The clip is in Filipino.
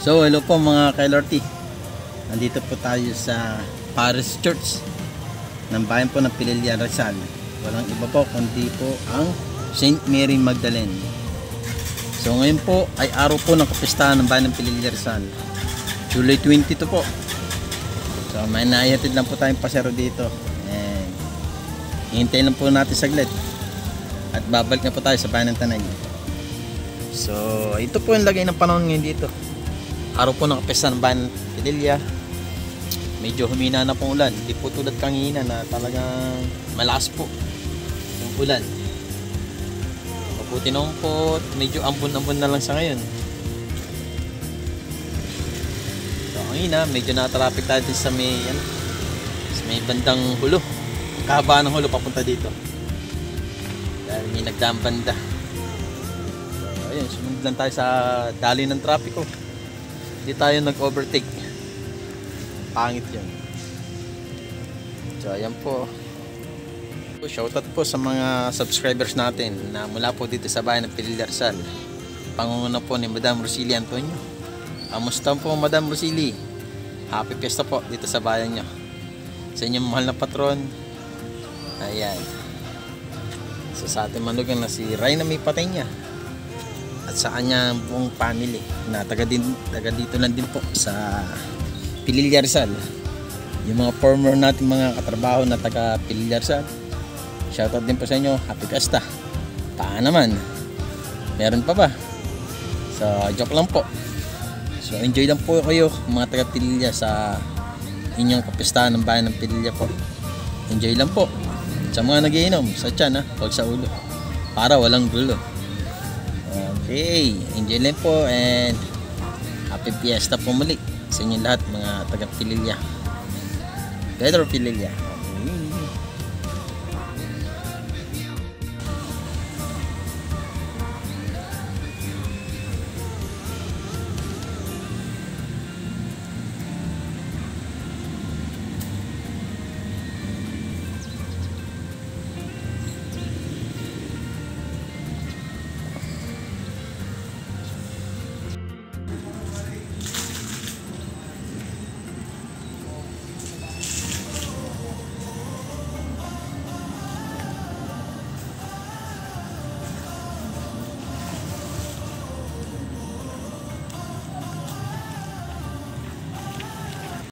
So hello po mga ka-LRT. Nandito po tayo sa Paris Church ng bayan po ng Pililla, Rizal. Walang iba po kundi po ang Saint Mary Magdalene. So ngayon po ay araw po ng kapistahan ng bayan ng Pililla, Rizal. July 22 po. So may naihatid lang po tayong pasero dito. And hintay lang po natin saglit. At babalik na po tayo sa bayan ng Tanay. So ito po yung lagay ng panahon ngayon dito. Araw po ng kapistahan ng bayan ng Pililla. Medyo humina na pong ulan. Hindi po tulad kanina na talagang malakas po yung ulan. Mabuti naman po, medyo ambon-ambon na lang sa ngayon. So kanina, medyo na-traffic tayo din sa may bandang hulo. Kahaba ng hulo papunta dito. Dahil may nagdaang banda. So ayun, sumunod lang tayo sa dali ng trapiko. Hindi tayo nag-overtake. Pangit yun. So ayan po. Shoutout po sa mga subscribers natin na mula po dito sa bayan ng Pililla, Rizal. Pangunguna po ni Madam Rosily Antonio. Kamusta po Madam Rosily? Happy Fiesta po dito sa bayan nyo. Sa inyong mahal na patron. Ayan. So sa ating manugang na si Rayna May Patenya. At sa kanya buong family na taga dito lang din po sa Pililla, Rizal. Yung mga former natin mga katrabaho na taga Pililla, Rizal, shoutout din po sa inyo. Happy Fiesta. Naman meron pa ba? So joke lang po. So enjoy lang po kayo mga taga Pililla sa inyong kapistahan ng bayan ng Pililla po. Enjoy lang po sa mga nagiinom sa tiyan, huwag sa ulo, para walang gulo. Okay, enjoy lang po and happy Fiesta po muli sa inyo lahat mga taga Pililla. Pedro Pililla.